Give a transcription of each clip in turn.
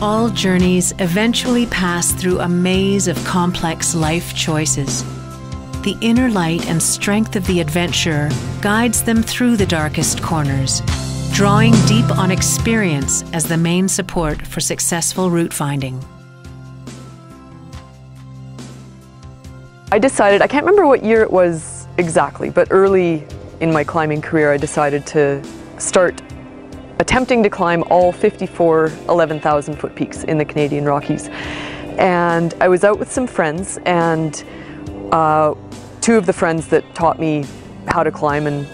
All journeys eventually pass through a maze of complex life choices. The inner light and strength of the adventurer guides them through the darkest corners, drawing deep on experience as the main support for successful route finding. I decided, I can't remember what year it was exactly, but early in my climbing career I decided to start attempting to climb all 54 11,000 foot peaks in the Canadian Rockies. And I was out with some friends, and two of the friends that taught me how to climb and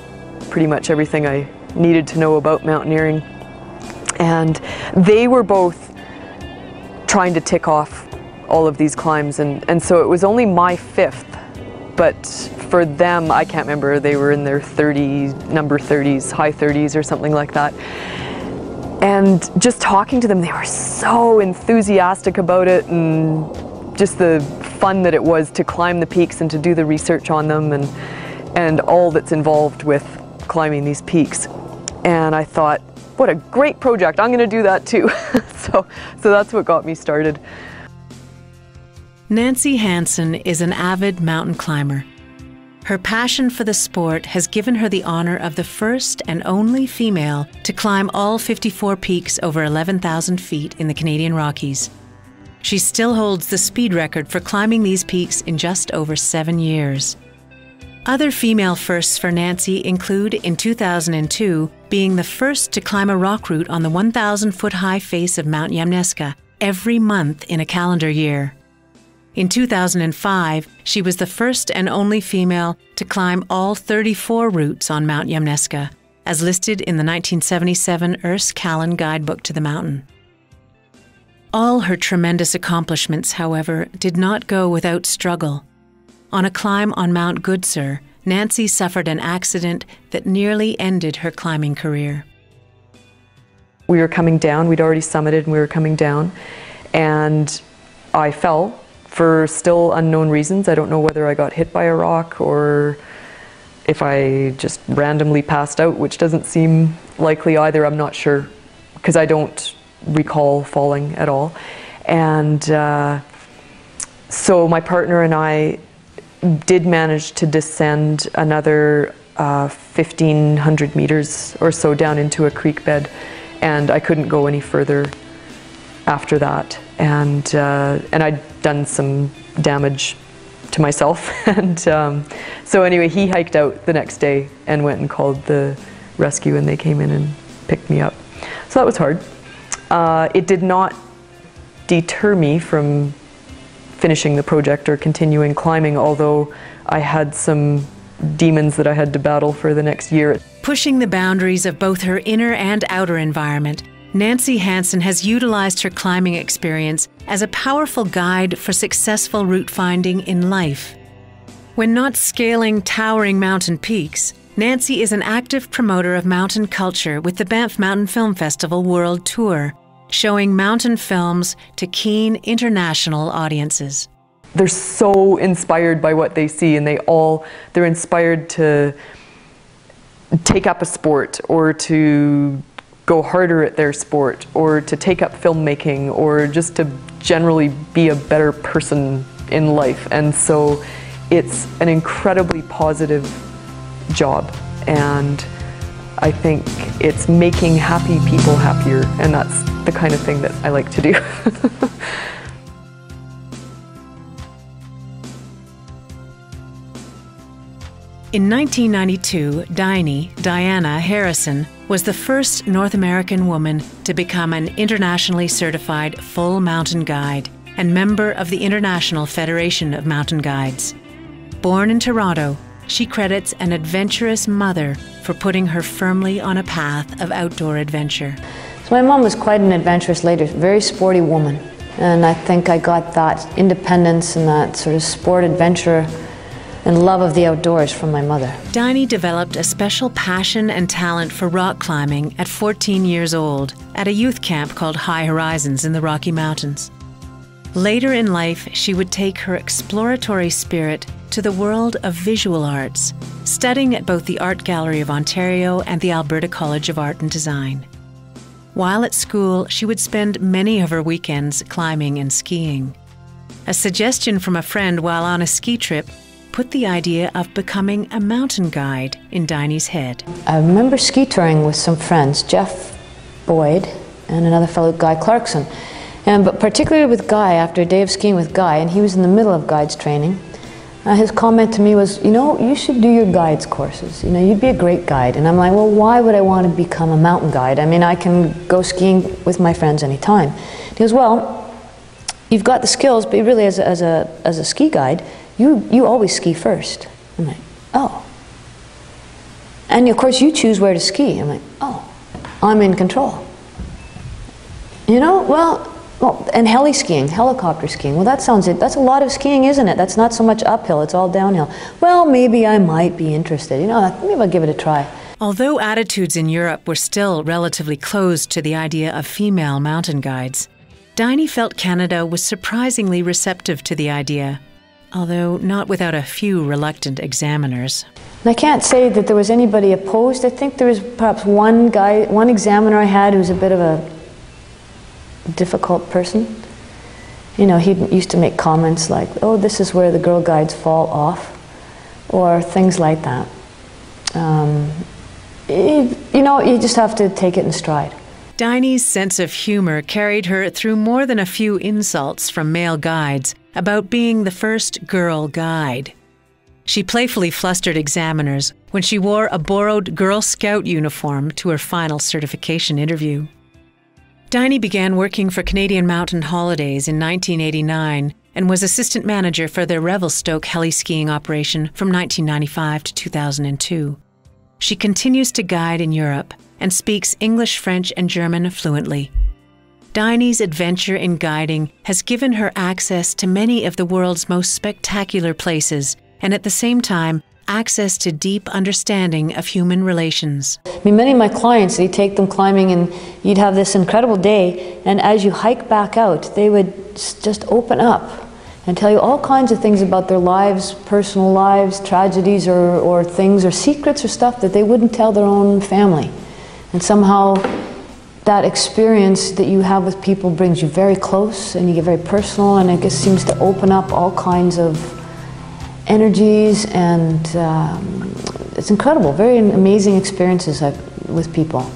pretty much everything I needed to know about mountaineering. And they were both trying to tick off all of these climbs, and so it was only my fifth, but for them, I can't remember, they were in their 30s, number 30s, high 30s or something like that. And just talking to them, they were so enthusiastic about it, and just the fun that it was to climb the peaks and to do the research on them, and all that's involved with climbing these peaks. And I thought, what a great project, I'm going to do that too. so that's what got me started. Nancy Hansen is an avid mountain climber. Her passion for the sport has given her the honor of the first and only female to climb all 54 peaks over 11,000 feet in the Canadian Rockies. She still holds the speed record for climbing these peaks in just over 7 years. Other female firsts for Nancy include, in 2002, being the first to climb a rock route on the 1,000-foot-high face of Mount Yamnuska every month in a calendar year. In 2005, she was the first and only female to climb all 34 routes on Mount Yamnuska, as listed in the 1977 Urs Callan Guidebook to the Mountain. All her tremendous accomplishments, however, did not go without struggle. On a climb on Mount Goodsir, Nancy suffered an accident that nearly ended her climbing career. We were coming down, we'd already summited and we were coming down, and I fell. For still unknown reasons. I don't know whether I got hit by a rock or if I just randomly passed out, which doesn't seem likely either. I'm not sure, because I don't recall falling at all. And so my partner and I did manage to descend another 1,500 meters or so down into a creek bed, and I couldn't go any further after that. And I'd done some damage to myself. And so anyway, he hiked out the next day and went and called the rescue, and they came in and picked me up. So that was hard. It did not deter me from finishing the project or continuing climbing, although I had some demons that I had to battle for the next year. Pushing the boundaries of both her inner and outer environment, Nancy Hansen has utilized her climbing experience as a powerful guide for successful route finding in life. When not scaling towering mountain peaks, Nancy is an active promoter of mountain culture with the Banff Mountain Film Festival World Tour, showing mountain films to keen international audiences. They're so inspired by what they see, and they're inspired to take up a sport or to go harder at their sport or to take up filmmaking or just to generally be a better person in life. And so it's an incredibly positive job, and I think it's making happy people happier, and that's the kind of thing that I like to do. In 1992, Diny, Diana Harrison, was the first North American woman to become an internationally certified full mountain guide and member of the International Federation of Mountain Guides. Born in Toronto, she credits an adventurous mother for putting her firmly on a path of outdoor adventure. So my mom was quite an adventurous lady, very sporty woman. And I think I got that independence and that sort of sport adventure and love of the outdoors from my mother. Diny developed a special passion and talent for rock climbing at 14 years old at a youth camp called High Horizons in the Rocky Mountains. Later in life, she would take her exploratory spirit to the world of visual arts, studying at both the Art Gallery of Ontario and the Alberta College of Art and Design. While at school, she would spend many of her weekends climbing and skiing. A suggestion from a friend while on a ski trip put the idea of becoming a mountain guide in Diny's head. I remember ski touring with some friends, Jeff Boyd and another fellow, Guy Clarkson. But particularly with Guy, after a day of skiing with Guy, and he was in the middle of guides training, his comment to me was, you know, you should do your guides courses. You know, you'd be a great guide. And I'm like, well, why would I want to become a mountain guide? I mean, I can go skiing with my friends anytime. He goes, well, you've got the skills, but really as a ski guide, you always ski first. I'm like, oh. And of course you choose where to ski. I'm like, oh, I'm in control. You know, well, and heli skiing, helicopter skiing. Well, that's a lot of skiing, isn't it? That's not so much uphill, it's all downhill. Well, maybe I might be interested. You know, maybe I'll give it a try. Although attitudes in Europe were still relatively closed to the idea of female mountain guides, Diny felt Canada was surprisingly receptive to the idea, although not without a few reluctant examiners. And I can't say that there was anybody opposed. I think there was perhaps one examiner I had who was a bit of a difficult person. You know, he used to make comments like, oh, this is where the girl guides fall off, or things like that. You know, you just have to take it in stride. Diny's sense of humor carried her through more than a few insults from male guides about being the first girl guide. She playfully flustered examiners when she wore a borrowed Girl Scout uniform to her final certification interview. Diny began working for Canadian Mountain Holidays in 1989 and was assistant manager for their Revelstoke heli skiing operation from 1995 to 2002. She continues to guide in Europe and speaks English, French, and German fluently. Diny's adventure in guiding has given her access to many of the world's most spectacular places, and at the same time, access to deep understanding of human relations. I mean, many of my clients, you'd take them climbing and you'd have this incredible day, and as you hike back out, they would just open up and tell you all kinds of things about their lives, personal lives, tragedies or things or secrets or stuff that they wouldn't tell their own family. And somehow that experience that you have with people brings you very close and you get very personal, and it just seems to open up all kinds of energies, and it's incredible, very amazing experiences with people.